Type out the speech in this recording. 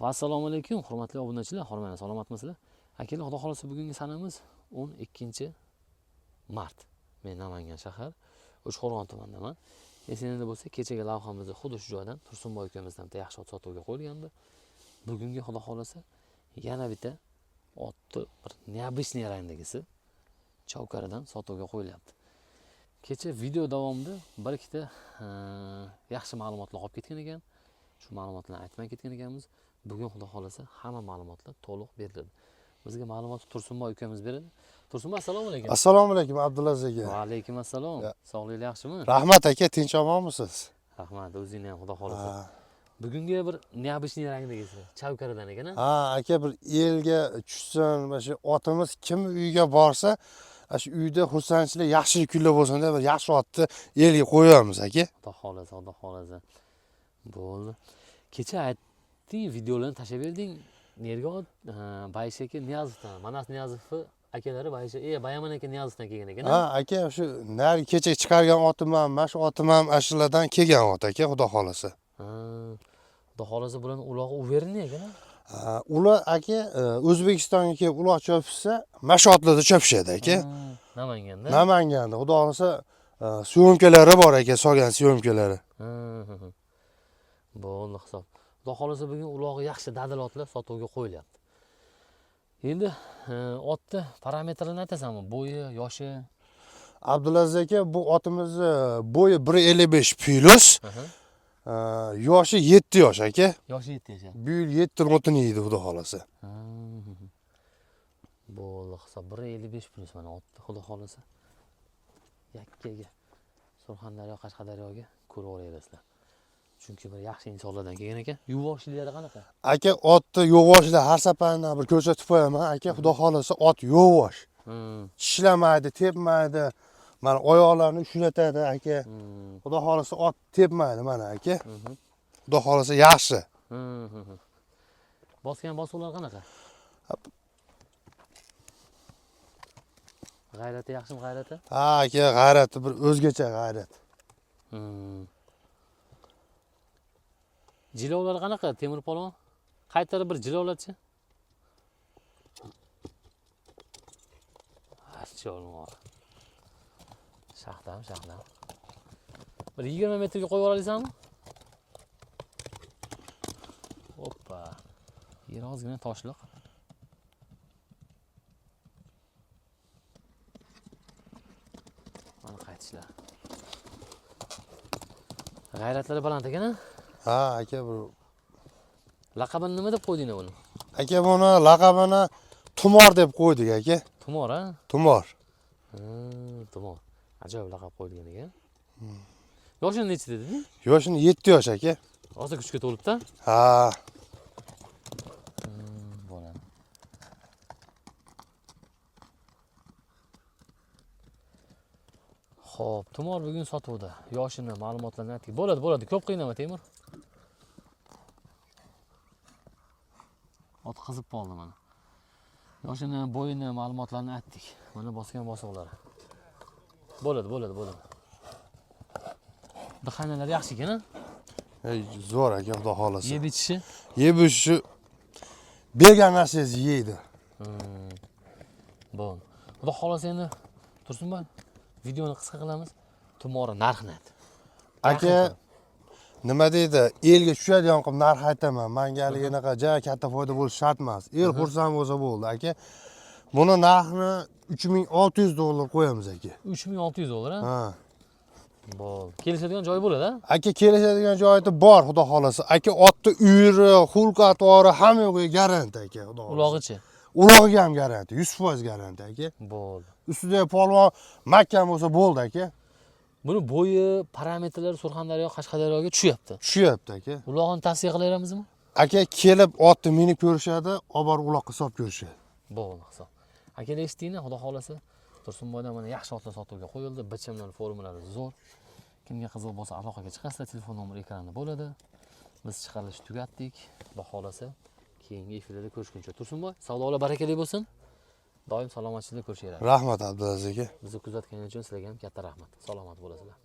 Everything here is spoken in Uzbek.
Assalomu alaykum, hurmatli obunachilar, hormana salomatmisizlar? Akalar, xudo xolasa bugungi sanamiz 12-mart. Men Namangan shahar, Uchqo'rg'on tumanidaman. Esingizda bo'lsa, kechagi lavhamizda xuddi shu joydan Tursunboy ukamizdan bitta yaxshi ot sotuvga qo'yilgandi. Bugungi xudo xolasa yana bitta otni bir neobычный rangdagisi Chavkaridan sotuvga qo'yilyapti. Kecha video davomida bir ikkita yaxshi ma'lumotlar olib ketgan ekan. Shu ma'lumotlarni aytmay ketgan ekanmiz. Bugun xudo xolasa hamma ma'lumotlar to'liq beriladi. Bizga ma'lumotni Tursunboy ukamiz beradi. Tursunboy, assalomu alaykum. Assalomu alaykum Abdulaziz aka. Va alaykum assalom. Sog'lik yaxshimi? Rahmat aka, tinch omonmisiz? Rahmat, o'zingizga ham xudo xolasa. Bugungi bir neobычный rangdagisi Chavkaridan ekan. Ha, aka bir elga tushsin, mana shu otimiz kim uyga borsa, shu uyda xursandchilik, yaxshi kunlar bo'lsin deb bir yaxshi otni elga qo'yamiz aka. Xudo xolasa, xudo xolasa. Bo'ldi. Kecha aytding, videolarni tashlab berding. Nerga ot? Baysh aka Niyozovdan. Manas Niyozovni akalari Baysh, Bayaman aka Niyozovdan kelgan ekan. Ha, aka shu nari kecha chiqargan otim ham, mana shu otim ham ashuladan kelgan ot aka, xudo xolasa. Xudo xolasa bularni ulog'i uverni ekan. Ular aka O'zbekistonga kelib uloq chopishsa, mana shu otlarda chopishadi aka. Namanganda. Namanganda, xudo xolasa syomkalari bor aka, solgan syomkalari. Bo'ldi hisob. Xudo xolasa bugun ulog'i yaxshi dadil otlar sotuvga qo'yilyapti. Endi otni parametrlarini aytasanmi? Bo'yi, yoshi? Abdulaziz aka, bu otimizni bo'yi 1.55 plus. Yoshi 7 yosh aka. Yoshi 7 yosh. Bu yil 7 o'tin yeydi xudo xolasa. Bo'ldi hisob 1.55 plus mana otni xudo xolasa. Yakkaga Surxondaryo, Qashqadaryoga ko'rib olasizlar. Chunki bir yaxshi insonlardan kelgan ekan. Yuvoshlari qanaqa? Aka, otni yuvoshlari har safardan bir ko'rsatib qo'yaman. Aka, xudo xolasa ot yuvosh. Tishlamaydi, tepmaydi. Mana oyoqlarini ushlatadi aka. Xudo xolasa ot tepmaydi mana aka. Xudo xolasa yaxshi. Bosgan bosuvlar qanaqa? G'ayrati yaxshimi, g'ayrati? Ha aka, g'ayrati bir o'zgacha g'ayrat. Jilovlar qanaqa? Temir polvon? Qaytari bir jilovlarchi? Acholmoq. Shaxdam. Bir 20 metrga qo'yib olasizmi? Hoppa. Yer ozgina toshliq. Mana qaytishlar. G'ayratlari baland ekan-a? Ha aka, bu laqabini nima deb qo'ydingiz buni? aka, buni laqabini Tumor deb qo'ydik aka. Tumor, ha? Tumor. Tumor. Ajoyib laqab qo'yilgan ekan. Yoshini necha dedingiz? Yoshini 7 yosh aka. Hozir kuchga to'libdi? Ha. Bo'ladi. Xo'p, Tumor bugun sotuvda. Yoshini, ma'lumotlarni aytdik. Bo'ladi. Ko'p qiynama Temur. Ot qizib qoldi mana. Yoshini, bo'yini, ma'lumotlarni aytdik. Mana bosgan bosuqlari. Bo'ladi. Dixanalar yaxshi ekan-a? Zo'r aka, xudo xolasa. Yeb ichishi? Yeb ichishi bergan narsangizni yeydi. Bo'ldi. Xudo xolasa endi Tursunboy, videoni qisqa qilamiz. Tumori narxini ayt. Aka, nima deydi? Elga tushadigan qilib narx aytaman. Menga hali anaqa juda katta foyda bo'lishi shart emas. El xursand bo'lsa bo'ldi aka. Buni narxini $3600 qo'yamiz aka. $3600, ha? Ha. Bo'ldi. Kelishadigan joy bo'ladi-a? Aka, kelishadigan joyda bor, xudo xolasa. Aka, otni uyri, xulq-atvori hamma yo'g'i garanti aka, xudo xolasa. Ulog'ichi? Ulog'iga ham garanti, 100% garanti aka. Bo'ldi. Ustida polvon mahkam bo'lsa bo'ldi aka. Buni bo'yi, parametrlari Surxondaryo, Qashqadaryoga tushyapti. Tushyapti aka. Ulog'ini tavsiya qilaveramizmi? Aka, kelib otni minib ko'rishadi, olib borib uloqqa solib ko'rishadi. Bo'ldi hisob. Akalar eshitdinglar, xudo xolasa Tursunboydan mana yaxshi otlar sotuvga qo'yildi. Bichimlar, formalari zo'r. Kimga qiziq bo'lsa aloqaga chiqasizlar, telefon nomeri ekranda bo'ladi. Biz chiqarishni tugatdik. Xudo xolasa keyingi efirlarda ko'rishguncha Tursunboy, savdolar barakali bo'lsin. Doim salomatchilik ko'rishinglar. Rahmat Abdulaziz aka. Bizni kuzatganingiz uchun sizlarga ham katta rahmat. Salomat bo'lasizlar.